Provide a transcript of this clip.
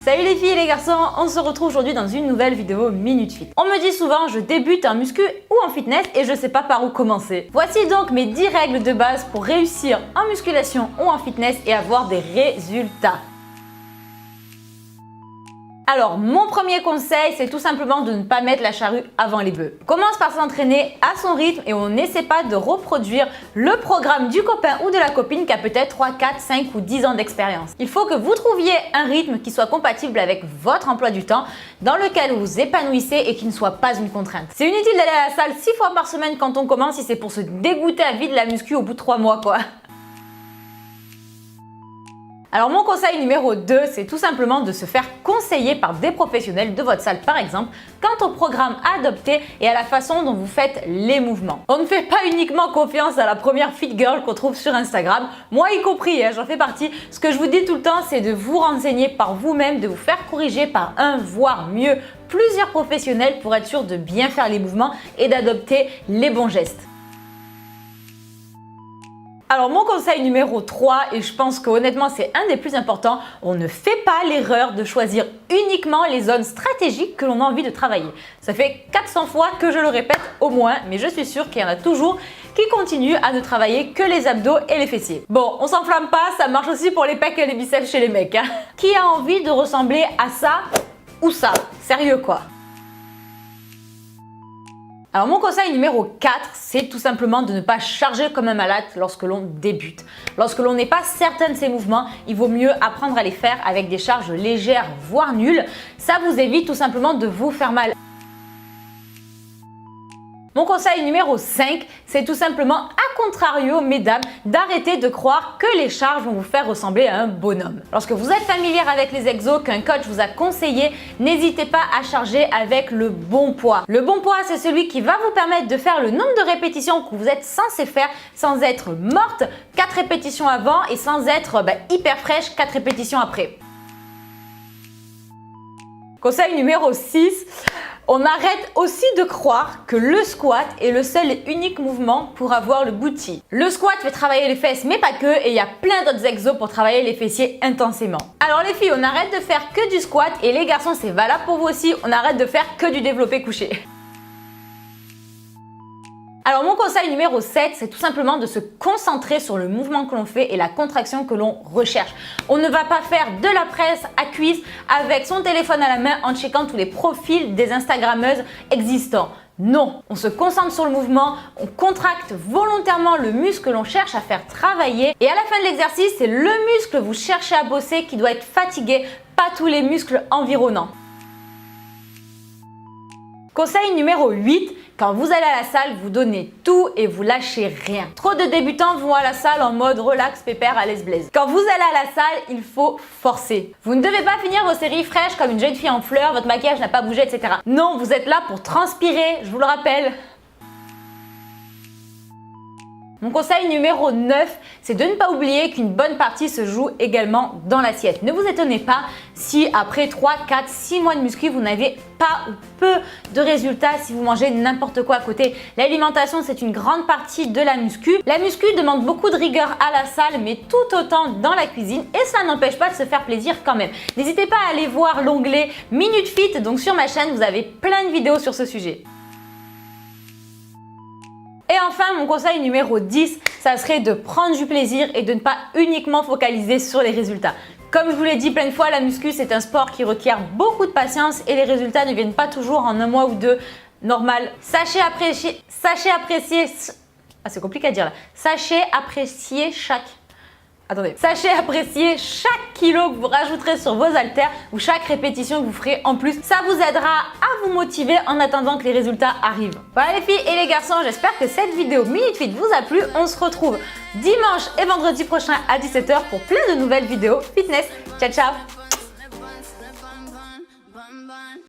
Salut les filles et les garçons, on se retrouve aujourd'hui dans une nouvelle vidéo Minute Fit. On me dit souvent je débute en muscu ou en fitness et je sais pas par où commencer. Voici donc mes 10 règles de base pour réussir en musculation ou en fitness et avoir des résultats. Alors, mon premier conseil, c'est tout simplement de ne pas mettre la charrue avant les bœufs. On commence par s'entraîner à son rythme et on n'essaie pas de reproduire le programme du copain ou de la copine qui a peut-être 3, 4, 5 ou 10 ans d'expérience. Il faut que vous trouviez un rythme qui soit compatible avec votre emploi du temps, dans lequel vous vous épanouissez et qui ne soit pas une contrainte. C'est inutile d'aller à la salle 6 fois par semaine quand on commence si c'est pour se dégoûter à vie de la muscu au bout de 3 mois quoi. Alors mon conseil numéro 2, c'est tout simplement de se faire conseiller par des professionnels de votre salle par exemple, quant au programme à adopter et à la façon dont vous faites les mouvements. On ne fait pas uniquement confiance à la première fit girl qu'on trouve sur Instagram, moi y compris, j'en fais partie. Ce que je vous dis tout le temps, c'est de vous renseigner par vous-même, de vous faire corriger par un, voire mieux, plusieurs professionnels pour être sûr de bien faire les mouvements et d'adopter les bons gestes. Alors mon conseil numéro 3, et je pense que honnêtement c'est un des plus importants, on ne fait pas l'erreur de choisir uniquement les zones stratégiques que l'on a envie de travailler. Ça fait 400 fois que je le répète au moins, mais je suis sûre qu'il y en a toujours qui continuent à ne travailler que les abdos et les fessiers. Bon, on s'enflamme pas, ça marche aussi pour les pecs et les biceps chez les mecs. Hein. Qui a envie de ressembler à ça ou ça? Sérieux quoi. Alors mon conseil numéro 4, c'est tout simplement de ne pas charger comme un malade lorsque l'on débute. Lorsque l'on n'est pas certain de ses mouvements, il vaut mieux apprendre à les faire avec des charges légères, voire nulles. Ça vous évite tout simplement de vous faire mal. Mon conseil numéro 5, c'est tout simplement, à contrario, mesdames, d'arrêter de croire que les charges vont vous faire ressembler à un bonhomme. Lorsque vous êtes familière avec les exos qu'un coach vous a conseillé, n'hésitez pas à charger avec le bon poids. Le bon poids, c'est celui qui va vous permettre de faire le nombre de répétitions que vous êtes censé faire sans être morte 4 répétitions avant et sans être hyper fraîche 4 répétitions après. Conseil numéro 6, on arrête aussi de croire que le squat est le seul et unique mouvement pour avoir le booty. Le squat fait travailler les fesses mais pas que et il y a plein d'autres exos pour travailler les fessiers intensément. Alors les filles, on arrête de faire que du squat et les garçons c'est valable pour vous aussi, on arrête de faire que du développé couché. Alors mon conseil numéro 7, c'est tout simplement de se concentrer sur le mouvement que l'on fait et la contraction que l'on recherche. On ne va pas faire de la presse à cuisse avec son téléphone à la main en checkant tous les profils des Instagrammeuses existants. Non, on se concentre sur le mouvement, on contracte volontairement le muscle que l'on cherche à faire travailler et à la fin de l'exercice, c'est le muscle que vous cherchez à bosser qui doit être fatigué, pas tous les muscles environnants. Conseil numéro 8, quand vous allez à la salle, vous donnez tout et vous lâchez rien. Trop de débutants vont à la salle en mode relax, pépère, à l'aise blaise. Quand vous allez à la salle, il faut forcer. Vous ne devez pas finir vos séries fraîches comme une jeune fille en fleurs, votre maquillage n'a pas bougé, etc. Non, vous êtes là pour transpirer, je vous le rappelle. Mon conseil numéro 9, c'est de ne pas oublier qu'une bonne partie se joue également dans l'assiette. Ne vous étonnez pas si après 3, 4, 6 mois de muscu, vous n'avez pas ou peu de résultats si vous mangez n'importe quoi à côté. L'alimentation, c'est une grande partie de la muscu. La muscu demande beaucoup de rigueur à la salle, mais tout autant dans la cuisine et ça n'empêche pas de se faire plaisir quand même. N'hésitez pas à aller voir l'onglet Minute Fit, donc sur ma chaîne, vous avez plein de vidéos sur ce sujet. Et enfin, mon conseil numéro 10, ça serait de prendre du plaisir et de ne pas uniquement focaliser sur les résultats. Comme je vous l'ai dit plein de fois, la muscu, c'est un sport qui requiert beaucoup de patience et les résultats ne viennent pas toujours en un mois ou deux normal. Sachez apprécier, c'est compliqué à dire là. Sachez apprécier chaque kilo que vous rajouterez sur vos haltères ou chaque répétition que vous ferez en plus. Ça vous aidera à vous motiver en attendant que les résultats arrivent. Voilà les filles et les garçons, j'espère que cette vidéo Minute Fit vous a plu. On se retrouve dimanche et vendredi prochain à 17 h pour plein de nouvelles vidéos fitness. Ciao ciao!